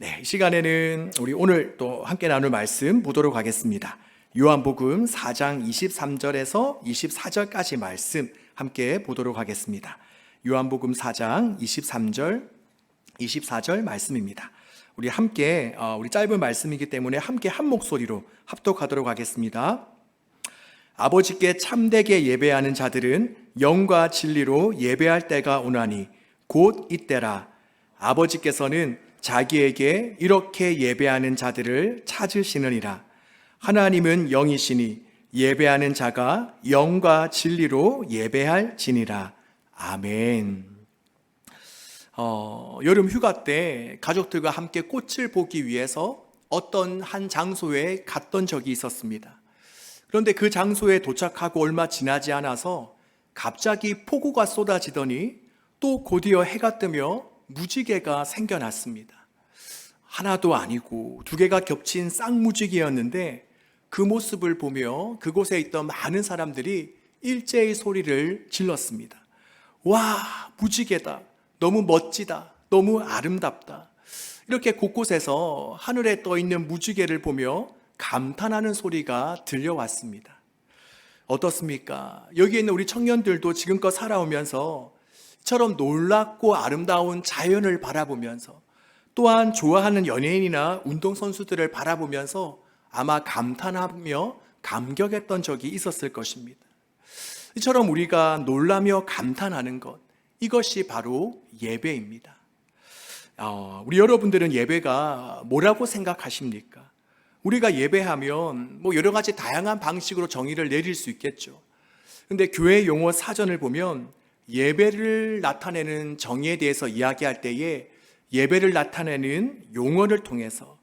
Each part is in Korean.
이 시간에는 우리 오늘 또 함께 나눌 말씀 보도록 하겠습니다. 요한복음 4장 23절에서 24절까지 말씀 함께 보도록 하겠습니다. 요한복음 4장 23절, 24절 말씀입니다. 우리 함께 우리 짧은 말씀이기 때문에 함께 한 목소리로 합독하도록 하겠습니다. 아버지께 참되게 예배하는 자들은 영과 진리로 예배할 때가 오나니 곧 이때라. 아버지께서는 자기에게 이렇게 예배하는 자들을 찾으시느니라. 하나님은 영이시니 예배하는 자가 영과 진리로 예배할지니라. 아멘. 여름 휴가 때 가족들과 함께 꽃을 보기 위해서 어떤 한 장소에 갔던 적이 있었습니다. 그런데 그 장소에 도착하고 얼마 지나지 않아서 갑자기 폭우가 쏟아지더니 또 곧이어 해가 뜨며 무지개가 생겨났습니다. 하나도 아니고 두 개가 겹친 쌍무지개였는데 그 모습을 보며 그곳에 있던 많은 사람들이 일제히 소리를 질렀습니다. 와, 무지개다. 너무 멋지다. 너무 아름답다. 이렇게 곳곳에서 하늘에 떠 있는 무지개를 보며 감탄하는 소리가 들려왔습니다. 어떻습니까? 여기 있는 우리 청년들도 지금껏 살아오면서 이처럼 놀랍고 아름다운 자연을 바라보면서 또한 좋아하는 연예인이나 운동선수들을 바라보면서 아마 감탄하며 감격했던 적이 있었을 것입니다. 이처럼 우리가 놀라며 감탄하는 것, 이것이 바로 예배입니다. 우리 여러분들은 예배가 뭐라고 생각하십니까? 우리가 예배하면 여러 가지 다양한 방식으로 정의를 내릴 수 있겠죠. 그런데 교회 용어 사전을 보면 예배를 나타내는 정의에 대해서 이야기할 때에 예배를 나타내는 용어를 통해서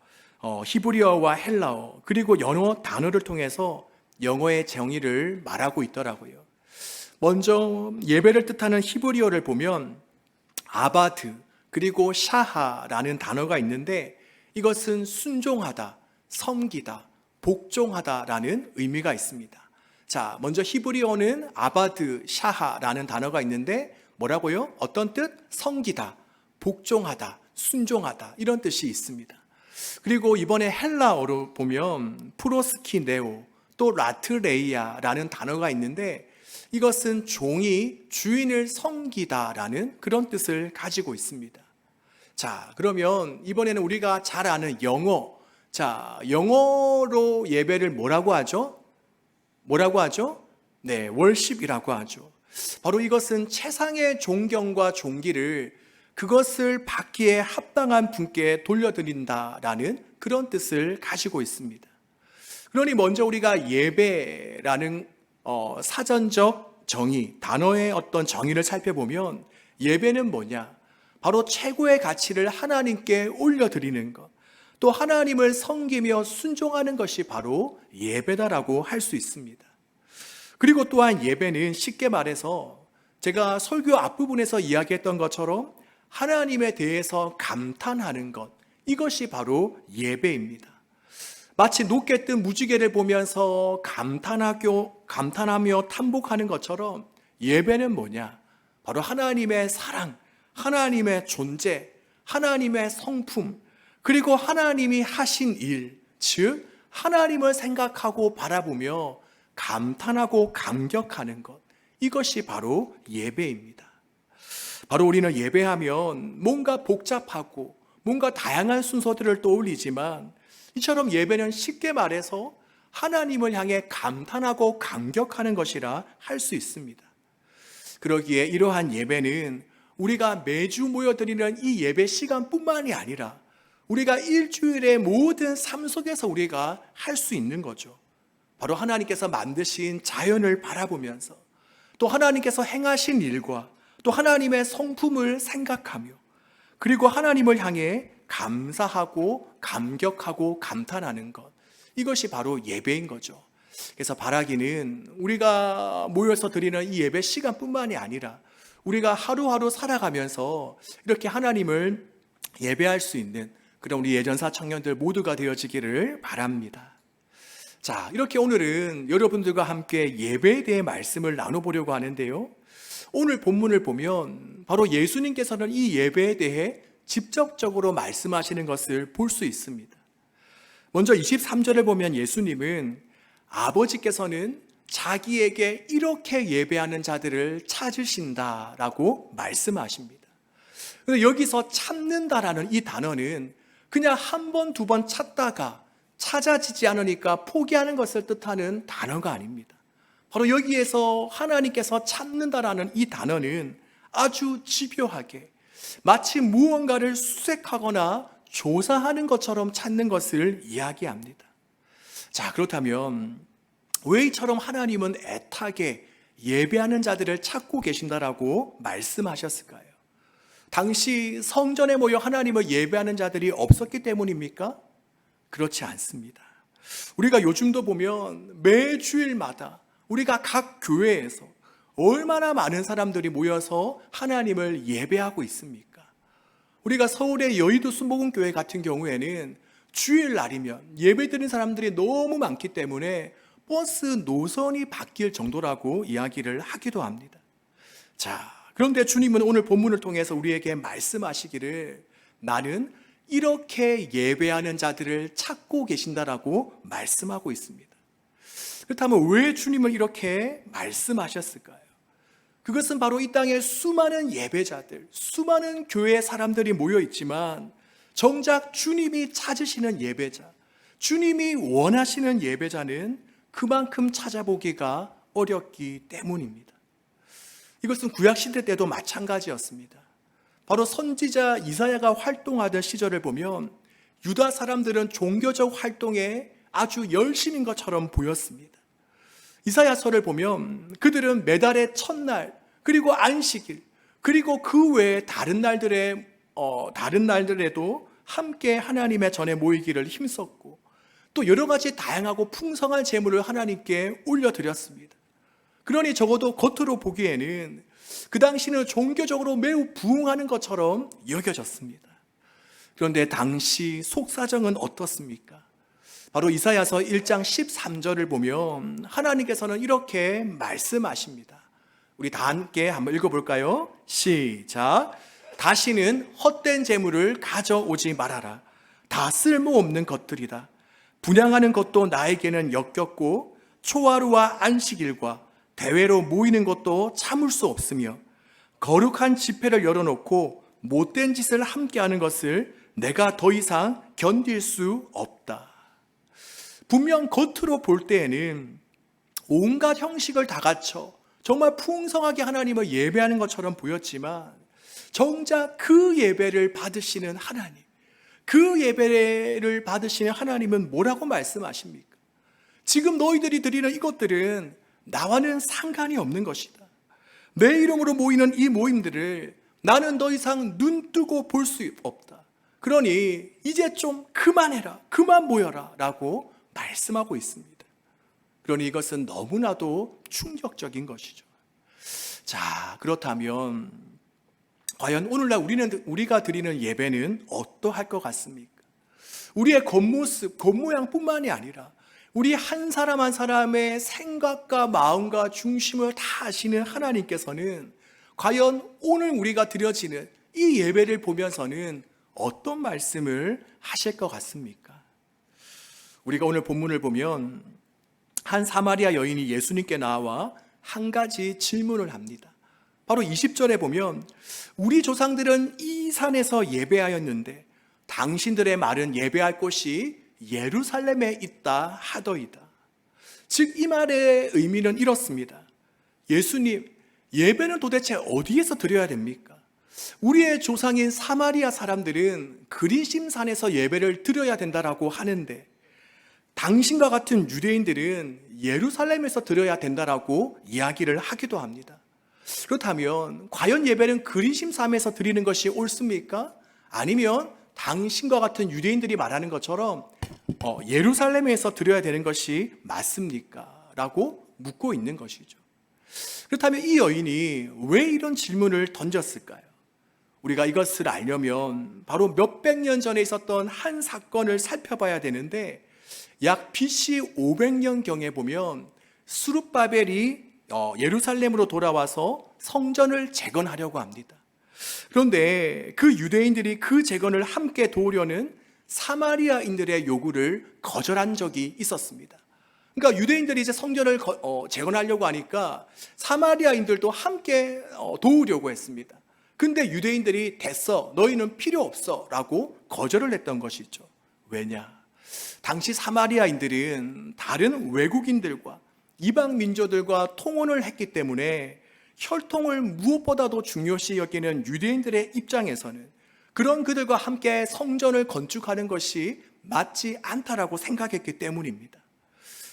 히브리어와 헬라어 그리고 영어 단어를 통해서 영어의 정의를 말하고 있더라고요. 먼저 예배를 뜻하는 히브리어를 보면 아바드 그리고 샤하라는 단어가 있는데 이것은 순종하다, 섬기다, 복종하다라는 의미가 있습니다. 자, 먼저 히브리어는 아바드, 샤하라는 단어가 있는데 뭐라고요? 어떤 뜻? 섬기다, 복종하다, 순종하다 이런 뜻이 있습니다. 그리고 이번에 헬라어로 보면 프로스키네오 또 라트레이아라는 단어가 있는데 이것은 종이 주인을 섬기다라는 그런 뜻을 가지고 있습니다. 자, 그러면 이번에는 우리가 잘 아는 영어. 자, 영어로 예배를 뭐라고 하죠? 뭐라고 하죠? 네, 월십이라고 하죠. 바로 이것은 최상의 존경과 존귀를 그것을 받기에 합당한 분께 돌려드린다라는 그런 뜻을 가지고 있습니다. 그러니 먼저 우리가 예배라는 사전적 정의, 단어의 어떤 정의를 살펴보면 예배는 뭐냐? 바로 최고의 가치를 하나님께 올려드리는 것, 또 하나님을 섬기며 순종하는 것이 바로 예배다라고 할 수 있습니다. 그리고 또한 예배는 쉽게 말해서 제가 설교 앞부분에서 이야기했던 것처럼 하나님에 대해서 감탄하는 것, 이것이 바로 예배입니다. 마치 높게 뜬 무지개를 보면서 감탄하며 탐복하는 것처럼 예배는 뭐냐? 바로 하나님의 사랑, 하나님의 존재, 하나님의 성품, 그리고 하나님이 하신 일, 즉 하나님을 생각하고 바라보며 감탄하고 감격하는 것, 이것이 바로 예배입니다. 바로 우리는 예배하면 뭔가 복잡하고 뭔가 다양한 순서들을 떠올리지만 이처럼 예배는 쉽게 말해서 하나님을 향해 감탄하고 감격하는 것이라 할 수 있습니다. 그러기에 이러한 예배는 우리가 매주 모여드리는 이 예배 시간뿐만이 아니라 우리가 일주일의 모든 삶 속에서 우리가 할 수 있는 거죠. 바로 하나님께서 만드신 자연을 바라보면서 또 하나님께서 행하신 일과 또 하나님의 성품을 생각하며 그리고 하나님을 향해 감사하고 감격하고 감탄하는 것, 이것이 바로 예배인 거죠. 그래서 바라기는 우리가 모여서 드리는 이 예배 시간뿐만이 아니라 우리가 하루하루 살아가면서 이렇게 하나님을 예배할 수 있는 그런 우리 예전사 청년들 모두가 되어지기를 바랍니다. 자, 이렇게 오늘은 여러분들과 함께 예배에 대해 말씀을 나눠보려고 하는데요, 오늘 본문을 보면 바로 예수님께서는 이 예배에 대해 직접적으로 말씀하시는 것을 볼 수 있습니다. 먼저 23절을 보면 예수님은 아버지께서는 자기에게 이렇게 예배하는 자들을 찾으신다라고 말씀하십니다. 그래서 여기서 찾는다라는 이 단어는 그냥 한 번, 두 번 찾다가 찾아지지 않으니까 포기하는 것을 뜻하는 단어가 아닙니다. 바로 여기에서 하나님께서 찾는다라는 이 단어는 아주 집요하게 마치 무언가를 수색하거나 조사하는 것처럼 찾는 것을 이야기합니다. 자, 그렇다면 왜 이처럼 하나님은 애타게 예배하는 자들을 찾고 계신다라고 말씀하셨을까요? 당시 성전에 모여 하나님을 예배하는 자들이 없었기 때문입니까? 그렇지 않습니다. 우리가 요즘도 보면 매 주일마다 우리가 각 교회에서 얼마나 많은 사람들이 모여서 하나님을 예배하고 있습니까? 우리가 서울의 여의도 순복음교회 같은 경우에는 주일날이면 예배드리는 사람들이 너무 많기 때문에 버스 노선이 바뀔 정도라고 이야기를 하기도 합니다. 자, 그런데 주님은 오늘 본문을 통해서 우리에게 말씀하시기를 나는 이렇게 예배하는 자들을 찾고 계신다라고 말씀하고 있습니다. 그렇다면 왜 주님은 이렇게 말씀하셨을까요? 그것은 바로 이 땅에 수많은 예배자들, 수많은 교회 사람들이 모여 있지만 정작 주님이 찾으시는 예배자, 주님이 원하시는 예배자는 그만큼 찾아보기가 어렵기 때문입니다. 이것은 구약시대 때도 마찬가지였습니다. 바로 선지자 이사야가 활동하던 시절을 보면 유다 사람들은 종교적 활동에 아주 열심인 것처럼 보였습니다. 이사야서를 보면 그들은 매달의 첫날, 그리고 안식일, 그리고 그 외에 다른 날들에도 함께 하나님의 전에 모이기를 힘썼고 또 여러 가지 다양하고 풍성한 제물을 하나님께 올려드렸습니다. 그러니 적어도 겉으로 보기에는 그 당시는 종교적으로 매우 부흥하는 것처럼 여겨졌습니다. 그런데 당시 속사정은 어떻습니까? 바로 이사야서 1장 13절을 보면 하나님께서는 이렇게 말씀하십니다. 우리 다 함께 한번 읽어볼까요? 시작. 다시는 헛된 재물을 가져오지 말아라. 다 쓸모없는 것들이다. 분향하는 것도 나에게는 역겹고 초하루와 안식일과 대회로 모이는 것도 참을 수 없으며 거룩한 집회를 열어놓고 못된 짓을 함께하는 것을 내가 더 이상 견딜 수 없다. 분명 겉으로 볼 때에는 온갖 형식을 다 갖춰 정말 풍성하게 하나님을 예배하는 것처럼 보였지만 정작 그 예배를 받으시는 하나님, 그 예배를 받으시는 하나님은 뭐라고 말씀하십니까? 지금 너희들이 드리는 이것들은 나와는 상관이 없는 것이다. 내 이름으로 모이는 이 모임들을 나는 더 이상 눈 뜨고 볼 수 없다. 그러니 이제 좀 그만해라, 그만 모여라 라고 말씀하고 있습니다. 그러니 이것은 너무나도 충격적인 것이죠. 자, 그렇다면 과연 오늘날 우리가 드리는 예배는 어떠할 것 같습니까? 우리의 겉모습, 겉모양뿐만이 아니라 우리 한 사람 한 사람의 생각과 마음과 중심을 다 아시는 하나님께서는 과연 오늘 우리가 드려지는 이 예배를 보면서는 어떤 말씀을 하실 것 같습니까? 우리가 오늘 본문을 보면 한 사마리아 여인이 예수님께 나와 한 가지 질문을 합니다. 바로 20절에 보면 우리 조상들은 이 산에서 예배하였는데 당신들의 말은 예배할 곳이 예루살렘에 있다 하더이다. 즉 이 말의 의미는 이렇습니다. 예수님, 예배는 도대체 어디에서 드려야 됩니까? 우리의 조상인 사마리아 사람들은 그리심산에서 예배를 드려야 된다라고 하는데 당신과 같은 유대인들은 예루살렘에서 드려야 된다라고 이야기를 하기도 합니다. 그렇다면 과연 예배는 그리심산에서 드리는 것이 옳습니까? 아니면 당신과 같은 유대인들이 말하는 것처럼 예루살렘에서 드려야 되는 것이 맞습니까? 라고 묻고 있는 것이죠. 그렇다면 이 여인이 왜 이런 질문을 던졌을까요? 우리가 이것을 알려면 바로 몇백 년 전에 있었던 한 사건을 살펴봐야 되는데 약 BC 500년경에 보면 스룹바벨이 예루살렘으로 돌아와서 성전을 재건하려고 합니다. 그런데 그 유대인들이 그 재건을 함께 도우려는 사마리아인들의 요구를 거절한 적이 있었습니다. 그러니까 유대인들이 이제 성전을 재건하려고 하니까 사마리아인들도 함께 도우려고 했습니다. 근데 유대인들이 됐어, 너희는 필요 없어 라고 거절을 했던 것이죠. 왜냐? 당시 사마리아인들은 다른 외국인들과 이방 민족들과 통혼을 했기 때문에 혈통을 무엇보다도 중요시 여기는 유대인들의 입장에서는 그런 그들과 함께 성전을 건축하는 것이 맞지 않다라고 생각했기 때문입니다.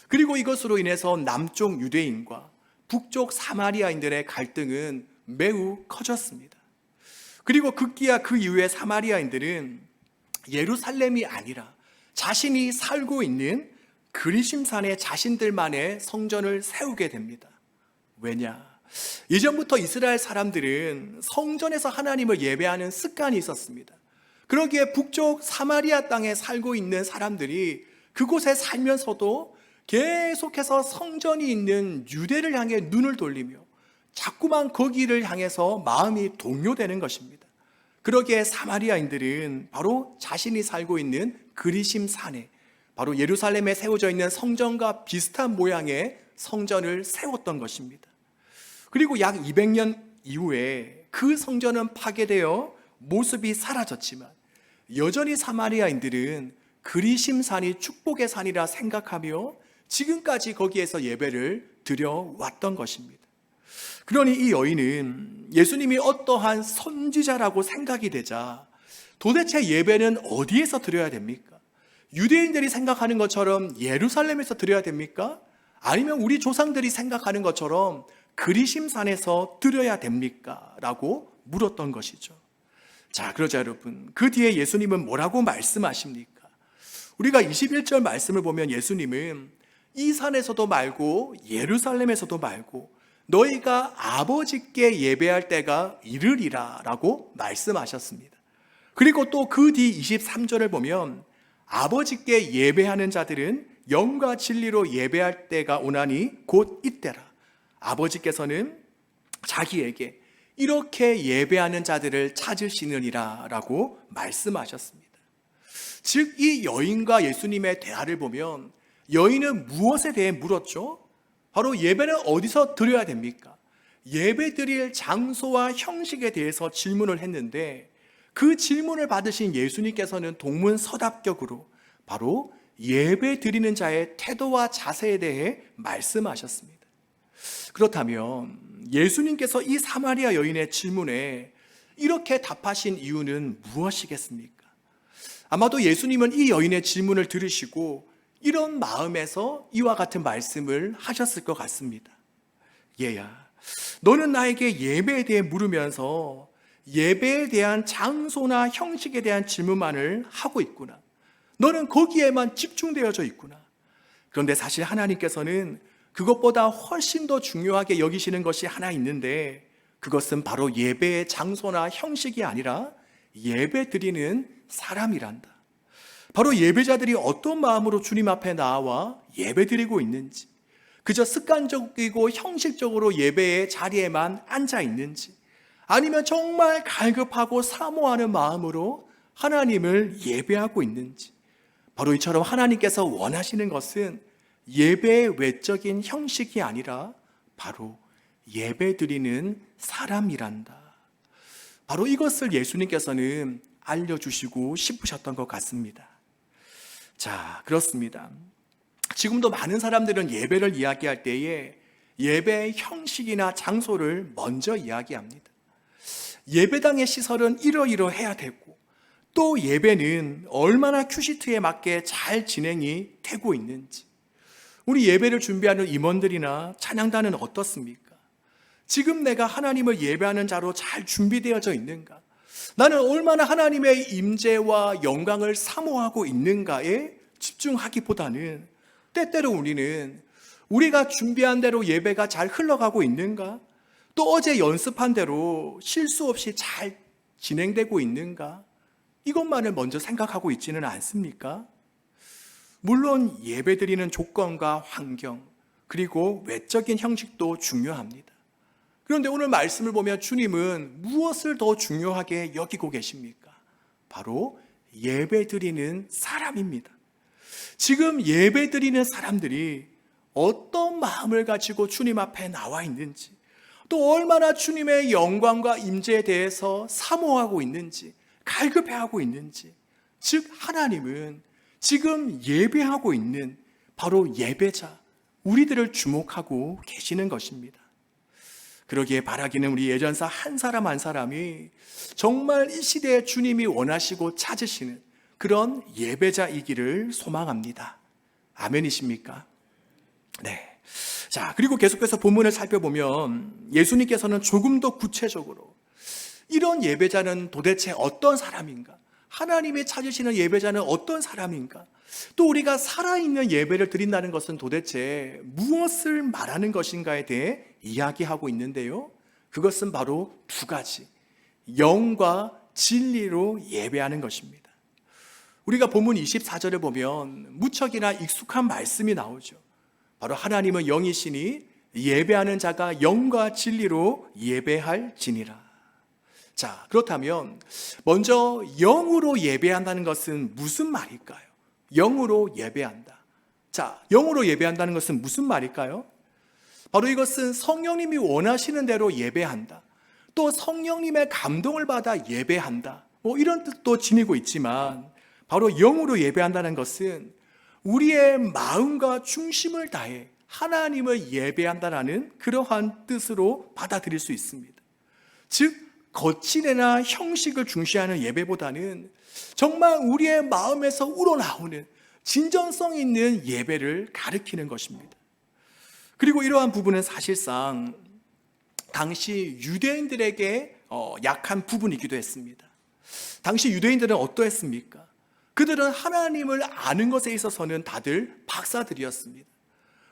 그리고 이것으로 인해서 남쪽 유대인과 북쪽 사마리아인들의 갈등은 매우 커졌습니다. 그리고 급기야 그 이후에 사마리아인들은 예루살렘이 아니라 자신이 살고 있는 그리심산에 자신들만의 성전을 세우게 됩니다. 왜냐? 예전부터 이스라엘 사람들은 성전에서 하나님을 예배하는 습관이 있었습니다. 그러기에 북쪽 사마리아 땅에 살고 있는 사람들이 그곳에 살면서도 계속해서 성전이 있는 유대를 향해 눈을 돌리며 자꾸만 거기를 향해서 마음이 동요되는 것입니다. 그러기에 사마리아인들은 바로 자신이 살고 있는 그리심 산에, 바로 예루살렘에 세워져 있는 성전과 비슷한 모양의 성전을 세웠던 것입니다. 그리고 약 200년 이후에 그 성전은 파괴되어 모습이 사라졌지만 여전히 사마리아인들은 그리심산이 축복의 산이라 생각하며 지금까지 거기에서 예배를 드려왔던 것입니다. 그러니 이 여인은 예수님이 어떠한 선지자라고 생각이 되자 도대체 예배는 어디에서 드려야 됩니까? 유대인들이 생각하는 것처럼 예루살렘에서 드려야 됩니까? 아니면 우리 조상들이 생각하는 것처럼 그리심산에서 드려야 됩니까? 라고 물었던 것이죠. 자, 그러자 여러분, 그 뒤에 예수님은 뭐라고 말씀하십니까? 우리가 21절 말씀을 보면 예수님은 이 산에서도 말고 예루살렘에서도 말고 너희가 아버지께 예배할 때가 이르리라 라고 말씀하셨습니다. 그리고 또 그 뒤 23절을 보면 아버지께 예배하는 자들은 영과 진리로 예배할 때가 오나니 곧 이때라. 아버지께서는 자기에게 이렇게 예배하는 자들을 찾으시느니라 라고 말씀하셨습니다. 즉 이 여인과 예수님의 대화를 보면 여인은 무엇에 대해 물었죠? 바로 예배는 어디서 드려야 됩니까? 예배 드릴 장소와 형식에 대해서 질문을 했는데 그 질문을 받으신 예수님께서는 동문서답격으로 바로 예배 드리는 자의 태도와 자세에 대해 말씀하셨습니다. 그렇다면 예수님께서 이 사마리아 여인의 질문에 이렇게 답하신 이유는 무엇이겠습니까? 아마도 예수님은 이 여인의 질문을 들으시고 이런 마음에서 이와 같은 말씀을 하셨을 것 같습니다. 얘야, 너는 나에게 예배에 대해 물으면서 예배에 대한 장소나 형식에 대한 질문만을 하고 있구나. 너는 거기에만 집중되어져 있구나. 그런데 사실 하나님께서는 그것보다 훨씬 더 중요하게 여기시는 것이 하나 있는데 그것은 바로 예배의 장소나 형식이 아니라 예배 드리는 사람이란다. 바로 예배자들이 어떤 마음으로 주님 앞에 나와 예배 드리고 있는지, 그저 습관적이고 형식적으로 예배의 자리에만 앉아 있는지, 아니면 정말 갈급하고 사모하는 마음으로 하나님을 예배하고 있는지, 바로 이처럼 하나님께서 원하시는 것은 예배의 외적인 형식이 아니라 바로 예배 드리는 사람이란다. 바로 이것을 예수님께서는 알려주시고 싶으셨던 것 같습니다. 자, 그렇습니다. 지금도 많은 사람들은 예배를 이야기할 때에 예배의 형식이나 장소를 먼저 이야기합니다. 예배당의 시설은 이러이러해야 되고 또 예배는 얼마나 큐시트에 맞게 잘 진행이 되고 있는지, 우리 예배를 준비하는 임원들이나 찬양단은 어떻습니까? 지금 내가 하나님을 예배하는 자로 잘 준비되어져 있는가? 나는 얼마나 하나님의 임재와 영광을 사모하고 있는가에 집중하기보다는 때때로 우리는 우리가 준비한 대로 예배가 잘 흘러가고 있는가? 또 어제 연습한 대로 실수 없이 잘 진행되고 있는가? 이것만을 먼저 생각하고 있지는 않습니까? 물론 예배드리는 조건과 환경, 그리고 외적인 형식도 중요합니다. 그런데 오늘 말씀을 보면 주님은 무엇을 더 중요하게 여기고 계십니까? 바로 예배 드리는 사람입니다. 지금 예배 드리는 사람들이 어떤 마음을 가지고 주님 앞에 나와 있는지, 또 얼마나 주님의 영광과 임재에 대해서 사모하고 있는지, 갈급해하고 있는지, 즉 하나님은 지금 예배하고 있는 바로 예배자, 우리들을 주목하고 계시는 것입니다. 그러기에 바라기는 우리 예전사 한 사람 한 사람이 정말 이 시대에 주님이 원하시고 찾으시는 그런 예배자이기를 소망합니다. 아멘이십니까? 네. 자, 그리고 계속해서 본문을 살펴보면 예수님께서는 조금 더 구체적으로 이런 예배자는 도대체 어떤 사람인가? 하나님이 찾으시는 예배자는 어떤 사람인가? 또 우리가 살아있는 예배를 드린다는 것은 도대체 무엇을 말하는 것인가에 대해 이야기하고 있는데요. 그것은 바로 두 가지. 영과 진리로 예배하는 것입니다. 우리가 본문 24절을 보면 무척이나 익숙한 말씀이 나오죠. 바로 하나님은 영이시니 예배하는 자가 영과 진리로 예배할지니라. 자, 그렇다면 먼저 영으로 예배한다는 것은 무슨 말일까요? 영으로 예배한다. 자, 영으로 예배한다는 것은 무슨 말일까요? 바로 이것은 성령님이 원하시는 대로 예배한다. 또 성령님의 감동을 받아 예배한다. 이런 뜻도 지니고 있지만 바로 영으로 예배한다는 것은 우리의 마음과 중심을 다해 하나님을 예배한다라는 그러한 뜻으로 받아들일 수 있습니다. 즉 거칠이나 형식을 중시하는 예배보다는 정말 우리의 마음에서 우러나오는 진정성 있는 예배를 가리키는 것입니다. 그리고 이러한 부분은 사실상 당시 유대인들에게 약한 부분이기도 했습니다. 당시 유대인들은 어떠했습니까? 그들은 하나님을 아는 것에 있어서는 다들 박사들이었습니다.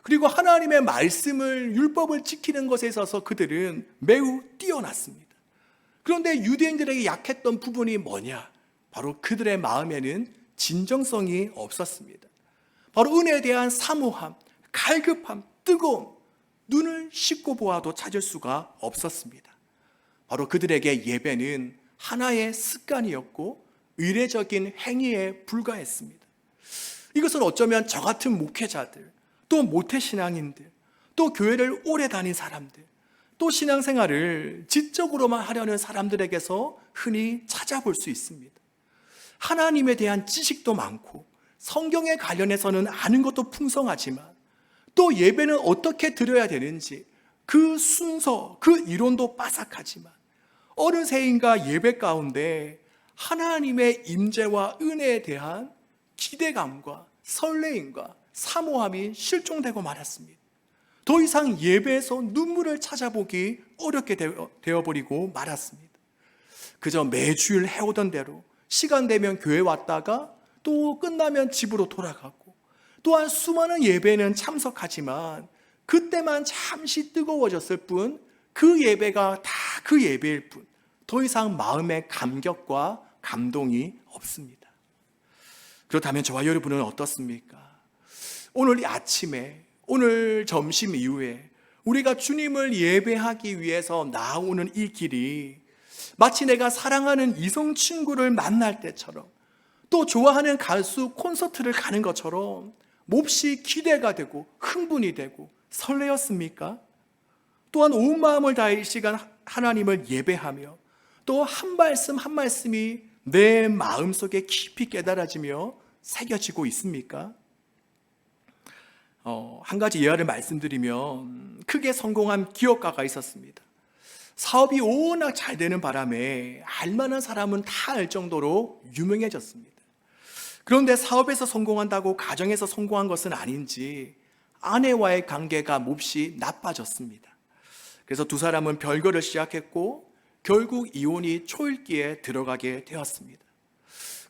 그리고 하나님의 말씀을, 율법을 지키는 것에 있어서 그들은 매우 뛰어났습니다. 그런데 유대인들에게 약했던 부분이 뭐냐? 바로 그들의 마음에는 진정성이 없었습니다. 바로 은혜에 대한 사모함, 갈급함, 뜨거움, 눈을 씻고 보아도 찾을 수가 없었습니다. 바로 그들에게 예배는 하나의 습관이었고 의례적인 행위에 불과했습니다. 이것은 어쩌면 저 같은 목회자들, 또 모태신앙인들, 또 교회를 오래 다닌 사람들, 또 신앙생활을 지적으로만 하려는 사람들에게서 흔히 찾아볼 수 있습니다. 하나님에 대한 지식도 많고 성경에 관련해서는 아는 것도 풍성하지만 또 예배는 어떻게 드려야 되는지 그 순서, 그 이론도 빠삭하지만 어느 새인가 예배 가운데 하나님의 임재와 은혜에 대한 기대감과 설레임과 사모함이 실종되고 말았습니다. 더 이상 예배에서 눈물을 찾아보기 어렵게 되어버리고 말았습니다. 그저 매주일 해오던 대로 시간 되면 교회 왔다가 또 끝나면 집으로 돌아가고, 또한 수많은 예배는 참석하지만 그때만 잠시 뜨거워졌을 뿐 그 예배가 다 그 예배일 뿐 더 이상 마음의 감격과 감동이 없습니다. 그렇다면 저와 여러분은 어떻습니까? 오늘 아침에, 오늘 점심 이후에 우리가 주님을 예배하기 위해서 나오는 이 길이 마치 내가 사랑하는 이성 친구를 만날 때처럼, 또 좋아하는 가수 콘서트를 가는 것처럼 몹시 기대가 되고 흥분이 되고 설레었습니까? 또한 온 마음을 다해 이 시간 하나님을 예배하며 또 한 말씀 한 말씀이 내 마음속에 깊이 깨달아지며 새겨지고 있습니까? 한 가지 예화를 말씀드리면 크게 성공한 기업가가 있었습니다. 사업이 워낙 잘 되는 바람에 알만한 사람은 다 알 정도로 유명해졌습니다. 그런데 사업에서 성공한다고 가정에서 성공한 것은 아닌지 아내와의 관계가 몹시 나빠졌습니다. 그래서 두 사람은 별거를 시작했고 결국 이혼이 초읽기에 들어가게 되었습니다.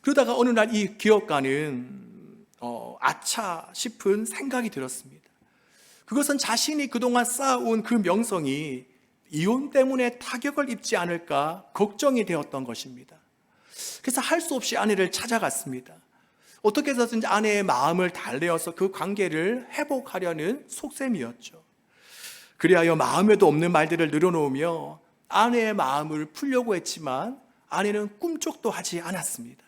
그러다가 어느 날 이 기업가는 아차 싶은 생각이 들었습니다. 그것은 자신이 그동안 쌓아온 그 명성이 이혼 때문에 타격을 입지 않을까 걱정이 되었던 것입니다. 그래서 할 수 없이 아내를 찾아갔습니다. 어떻게 해서든지 아내의 마음을 달래어서 그 관계를 회복하려는 속셈이었죠. 그리하여 마음에도 없는 말들을 늘어놓으며 아내의 마음을 풀려고 했지만 아내는 꿈쩍도 하지 않았습니다.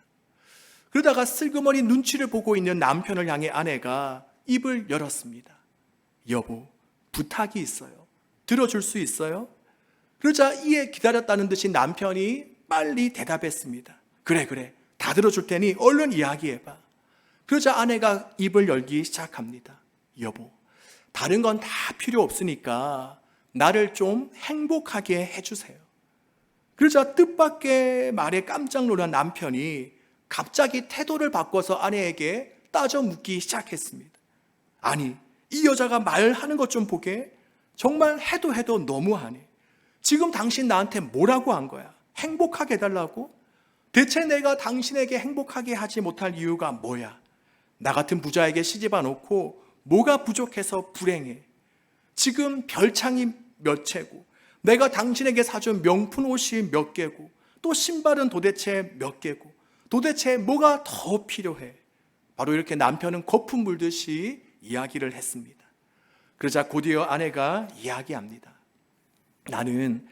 그러다가 슬그머니 눈치를 보고 있는 남편을 향해 아내가 입을 열었습니다. 여보, 부탁이 있어요. 들어줄 수 있어요? 그러자 이에 기다렸다는 듯이 남편이 빨리 대답했습니다. 그래, 다 들어줄 테니 얼른 이야기해봐. 그러자 아내가 입을 열기 시작합니다. 여보, 다른 건 다 필요 없으니까 나를 좀 행복하게 해주세요. 그러자 뜻밖의 말에 깜짝 놀란 남편이 갑자기 태도를 바꿔서 아내에게 따져 묻기 시작했습니다. 아니, 이 여자가 말하는 것 좀 보게. 정말 해도 너무하네. 지금 당신 나한테 뭐라고 한 거야? 행복하게 해달라고? 대체 내가 당신에게 행복하게 하지 못할 이유가 뭐야? 나 같은 부자에게 시집아 놓고 뭐가 부족해서 불행해? 지금 별창이 몇 채고 내가 당신에게 사준 명품 옷이 몇 개고 또 신발은 도대체 몇 개고 도대체 뭐가 더 필요해? 바로 이렇게 남편은 거품 물듯이 이야기를 했습니다. 그러자 곧이어 아내가 이야기합니다. 나는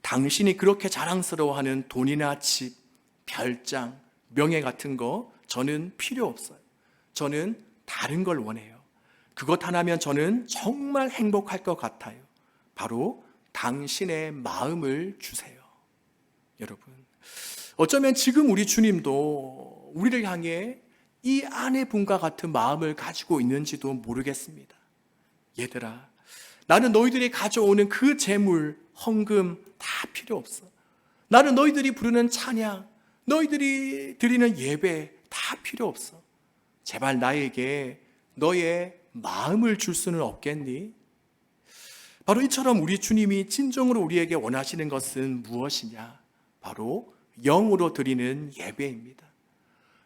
당신이 그렇게 자랑스러워하는 돈이나 집, 별장, 명예 같은 거 저는 필요 없어요. 저는 다른 걸 원해요. 그것 하나면 저는 정말 행복할 것 같아요. 바로 당신의 마음을 주세요. 여러분, 어쩌면 지금 우리 주님도 우리를 향해 이 아내분과 같은 마음을 가지고 있는지도 모르겠습니다. 얘들아, 나는 너희들이 가져오는 그 재물, 헌금 다 필요 없어. 나는 너희들이 부르는 찬양, 너희들이 드리는 예배 다 필요 없어. 제발 나에게 너의 마음을 줄 수는 없겠니? 바로 이처럼 우리 주님이 진정으로 우리에게 원하시는 것은 무엇이냐? 바로 영으로 드리는 예배입니다.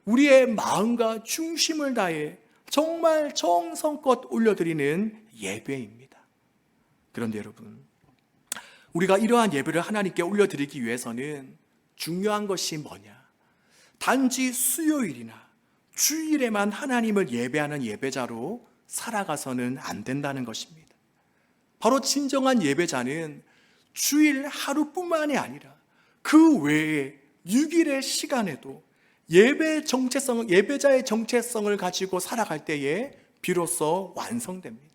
우리의 마음과 중심을 다해 정말 정성껏 올려드리는 예배입니다. 그런데 여러분, 우리가 이러한 예배를 하나님께 올려드리기 위해서는 중요한 것이 뭐냐? 단지 수요일이나 주일에만 하나님을 예배하는 예배자로 살아가서는 안 된다는 것입니다. 바로 진정한 예배자는 주일 하루뿐만이 아니라 그 외에 6일의 시간에도 예배자의 정체성을 가지고 살아갈 때에 비로소 완성됩니다.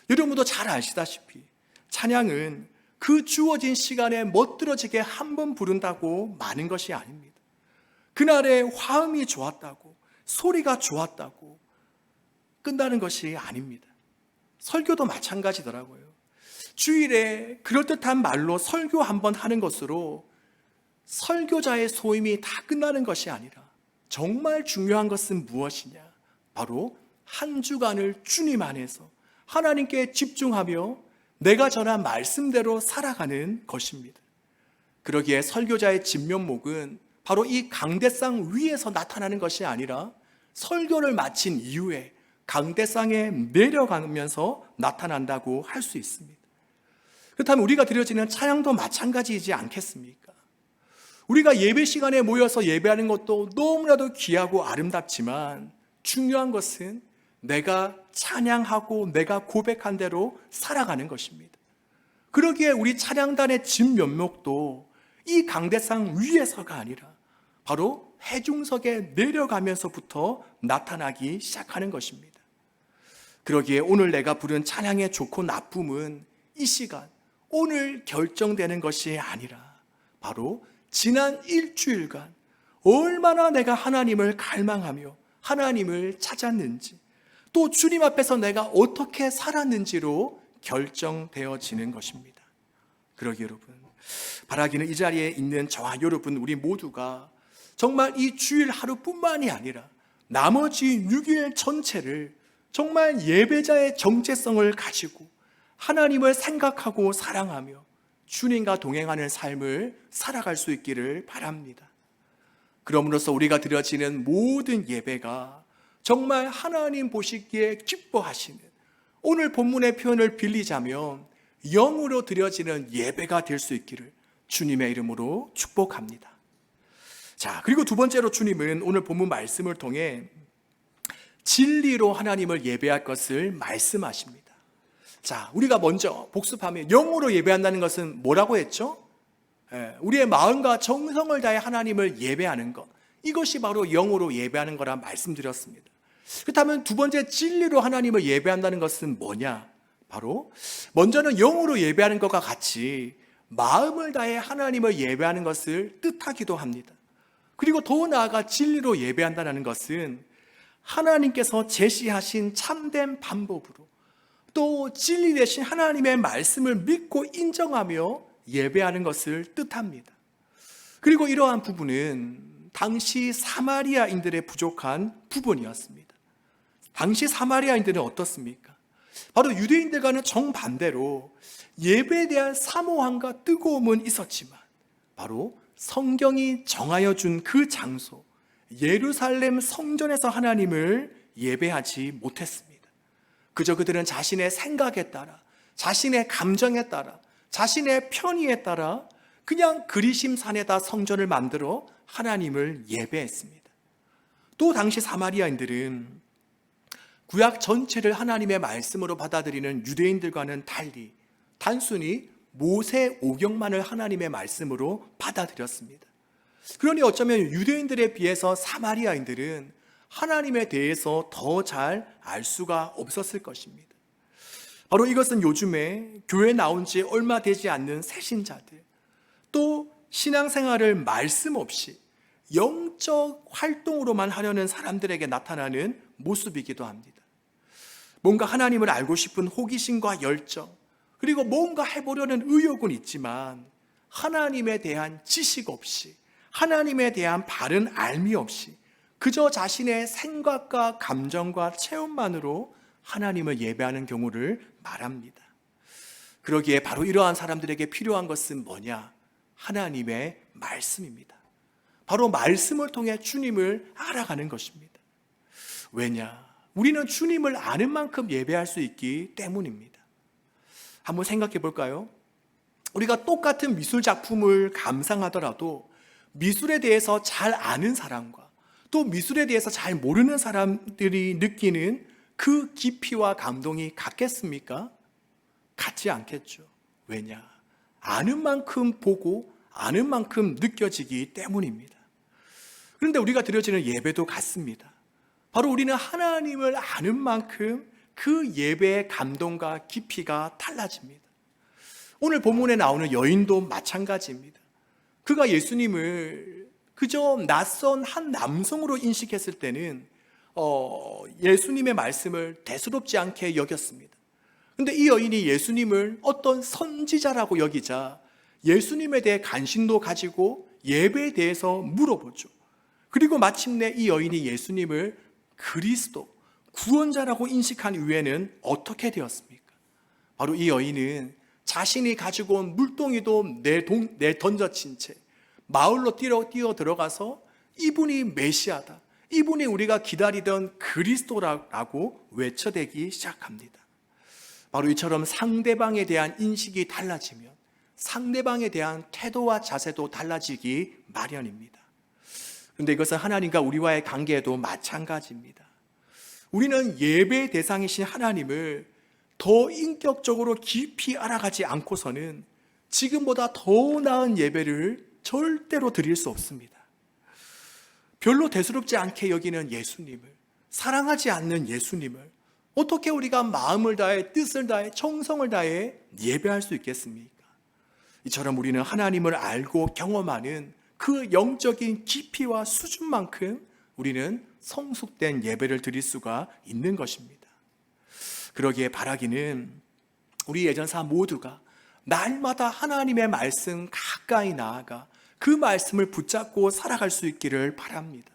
여러분도 잘 아시다시피 찬양은 그 주어진 시간에 멋들어지게 한 번 부른다고 많은 것이 아닙니다. 그날의 화음이 좋았다고, 소리가 좋았다고 끝나는 것이 아닙니다. 설교도 마찬가지더라고요. 주일에 그럴듯한 말로 설교 한 번 하는 것으로 설교자의 소임이 다 끝나는 것이 아니라 정말 중요한 것은 무엇이냐? 바로 한 주간을 주님 안에서 하나님께 집중하며 내가 전한 말씀대로 살아가는 것입니다. 그러기에 설교자의 진면목은 바로 이 강대상 위에서 나타나는 것이 아니라 설교를 마친 이후에 강대상에 내려가면서 나타난다고 할 수 있습니다. 그렇다면 우리가 드려지는 찬양도 마찬가지이지 않겠습니까? 우리가 예배 시간에 모여서 예배하는 것도 너무나도 귀하고 아름답지만 중요한 것은 내가 찬양하고 내가 고백한 대로 살아가는 것입니다. 그러기에 우리 찬양단의 진면목도 이 강대상 위에서가 아니라 바로 회중석에 내려가면서부터 나타나기 시작하는 것입니다. 그러기에 오늘 내가 부른 찬양의 좋고 나쁨은 이 시간, 오늘 결정되는 것이 아니라 바로 지난 일주일간 얼마나 내가 하나님을 갈망하며 하나님을 찾았는지, 또 주님 앞에서 내가 어떻게 살았는지로 결정되어지는 것입니다. 그러기 여러분, 바라기는 이 자리에 있는 저와 여러분 우리 모두가 정말 이 주일 하루뿐만이 아니라 나머지 6일 전체를 정말 예배자의 정체성을 가지고 하나님을 생각하고 사랑하며 주님과 동행하는 삶을 살아갈 수 있기를 바랍니다. 그럼으로써 우리가 드려지는 모든 예배가 정말 하나님 보시기에 기뻐하시는, 오늘 본문의 표현을 빌리자면 영으로 드려지는 예배가 될 수 있기를 주님의 이름으로 축복합니다. 자, 그리고 두 번째로 주님은 오늘 본문 말씀을 통해 진리로 하나님을 예배할 것을 말씀하십니다. 자, 우리가 먼저 복습하면 영으로 예배한다는 것은 뭐라고 했죠? 우리의 마음과 정성을 다해 하나님을 예배하는 것. 이것이 바로 영으로 예배하는 거라 말씀드렸습니다. 그렇다면 두 번째 진리로 하나님을 예배한다는 것은 뭐냐? 바로 먼저는 영으로 예배하는 것과 같이 마음을 다해 하나님을 예배하는 것을 뜻하기도 합니다. 그리고 더 나아가 진리로 예배한다는 것은 하나님께서 제시하신 참된 방법으로 또 진리 되신 하나님의 말씀을 믿고 인정하며 예배하는 것을 뜻합니다. 그리고 이러한 부분은 당시 사마리아인들의 부족한 부분이었습니다. 당시 사마리아인들은 어떻습니까? 바로 유대인들과는 정반대로 예배에 대한 사모함과 뜨거움은 있었지만 바로 성경이 정하여 준 그 장소 예루살렘 성전에서 하나님을 예배하지 못했습니다. 그저 그들은 자신의 생각에 따라, 자신의 감정에 따라, 자신의 편의에 따라 그냥 그리심산에다 성전을 만들어 하나님을 예배했습니다. 또 당시 사마리아인들은 구약 전체를 하나님의 말씀으로 받아들이는 유대인들과는 달리 단순히 모세 오경만을 하나님의 말씀으로 받아들였습니다. 그러니 어쩌면 유대인들에 비해서 사마리아인들은 하나님에 대해서 더 잘 알 수가 없었을 것입니다. 바로 이것은 요즘에 교회 나온 지 얼마 되지 않는 새신자들, 또 신앙생활을 말씀 없이 영적 활동으로만 하려는 사람들에게 나타나는 모습이기도 합니다. 뭔가 하나님을 알고 싶은 호기심과 열정, 그리고 뭔가 해보려는 의욕은 있지만 하나님에 대한 지식 없이, 하나님에 대한 바른 알미 없이 그저 자신의 생각과 감정과 체험만으로 하나님을 예배하는 경우를 말합니다. 그러기에 바로 이러한 사람들에게 필요한 것은 뭐냐? 하나님의 말씀입니다. 바로 말씀을 통해 주님을 알아가는 것입니다. 왜냐? 우리는 주님을 아는 만큼 예배할 수 있기 때문입니다. 한번 생각해 볼까요? 우리가 똑같은 미술 작품을 감상하더라도 미술에 대해서 잘 아는 사람과 또 미술에 대해서 잘 모르는 사람들이 느끼는 그 깊이와 감동이 같겠습니까? 같지 않겠죠. 왜냐? 아는 만큼 보고 아는 만큼 느껴지기 때문입니다. 그런데 우리가 드려지는 예배도 같습니다. 바로 우리는 하나님을 아는 만큼 그 예배의 감동과 깊이가 달라집니다. 오늘 본문에 나오는 여인도 마찬가지입니다. 그가 예수님을 그저 낯선 한 남성으로 인식했을 때는 예수님의 말씀을 대수롭지 않게 여겼습니다. 그런데 이 여인이 예수님을 어떤 선지자라고 여기자 예수님에 대해 관심도 가지고 예배에 대해서 물어보죠. 그리고 마침내 이 여인이 예수님을 그리스도, 구원자라고 인식한 이후에는 어떻게 되었습니까? 바로 이 여인은 자신이 가지고 온 물동이도 내던져친 채 마을로 뛰어 들어가서 이분이 메시아다, 이분이 우리가 기다리던 그리스도라고 외쳐대기 시작합니다. 바로 이처럼 상대방에 대한 인식이 달라지면 상대방에 대한 태도와 자세도 달라지기 마련입니다. 그런데 이것은 하나님과 우리와의 관계에도 마찬가지입니다. 우리는 예배의 대상이신 하나님을 더 인격적으로 깊이 알아가지 않고서는 지금보다 더 나은 예배를 절대로 드릴 수 없습니다. 별로 대수롭지 않게 여기는 예수님을, 사랑하지 않는 예수님을 어떻게 우리가 마음을 다해, 뜻을 다해, 정성을 다해 예배할 수 있겠습니까? 이처럼 우리는 하나님을 알고 경험하는 그 영적인 깊이와 수준만큼 우리는 성숙된 예배를 드릴 수가 있는 것입니다. 그러기에 바라기는 우리 예전사 모두가 날마다 하나님의 말씀 가까이 나아가 그 말씀을 붙잡고 살아갈 수 있기를 바랍니다.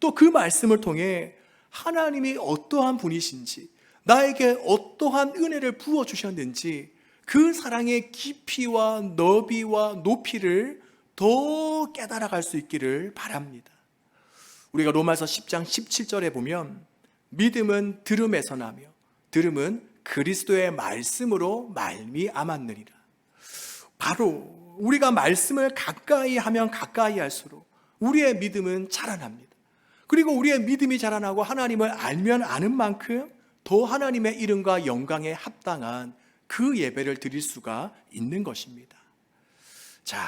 또 그 말씀을 통해 하나님이 어떠한 분이신지, 나에게 어떠한 은혜를 부어주셨는지 그 사랑의 깊이와 너비와 높이를 더 깨달아갈 수 있기를 바랍니다. 우리가 로마서 10장 17절에 보면 믿음은 들음에서 나며 들음은 그리스도의 말씀으로 말미암았느니라. 바로 우리가 말씀을 가까이 하면 가까이 할수록 우리의 믿음은 자라납니다. 그리고 우리의 믿음이 자라나고 하나님을 알면 아는 만큼 더 하나님의 이름과 영광에 합당한 그 예배를 드릴 수가 있는 것입니다. 자,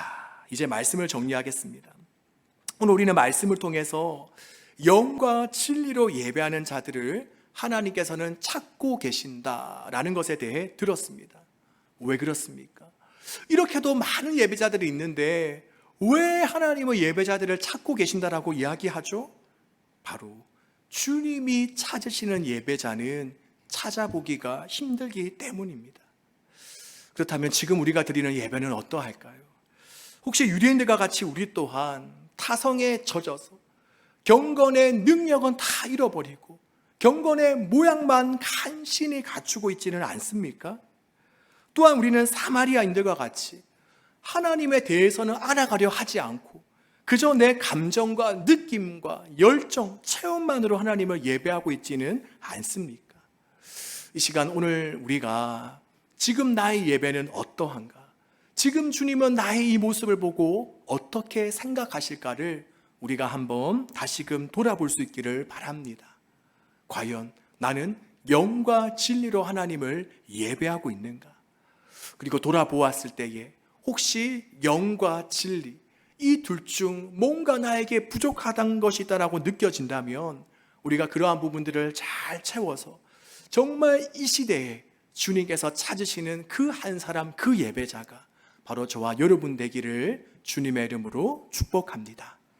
이제 말씀을 정리하겠습니다. 오늘 우리는 말씀을 통해서 영과 진리로 예배하는 자들을 하나님께서는 찾고 계신다라는 것에 대해 들었습니다. 왜 그렇습니까? 이렇게도 많은 예배자들이 있는데 왜 하나님의 예배자들을 찾고 계신다라고 이야기하죠? 바로 주님이 찾으시는 예배자는 찾아보기가 힘들기 때문입니다. 그렇다면 지금 우리가 드리는 예배는 어떠할까요? 혹시 유대인들과 같이 우리 또한 타성에 젖어서 경건의 능력은 다 잃어버리고 경건의 모양만 간신히 갖추고 있지는 않습니까? 또한 우리는 사마리아인들과 같이 하나님에 대해서는 알아가려 하지 않고 그저 내 감정과 느낌과 열정, 체험만으로 하나님을 예배하고 있지는 않습니까? 이 시간 오늘 우리가 지금 나의 예배는 어떠한가? 지금 주님은 나의 이 모습을 보고 어떻게 생각하실까를 우리가 한번 다시금 돌아볼 수 있기를 바랍니다. 과연 나는 영과 진리로 하나님을 예배하고 있는가? 그리고 돌아보았을 때에 혹시 영과 진리 이 둘 중 뭔가 나에게 부족하다는 것이다라고 느껴진다면 우리가 그러한 부분들을 잘 채워서 정말 이 시대에 주님께서 찾으시는 그 한 사람, 그 예배자가 바로 저와 여러분 되기를 주님의 이름으로 축복합니다.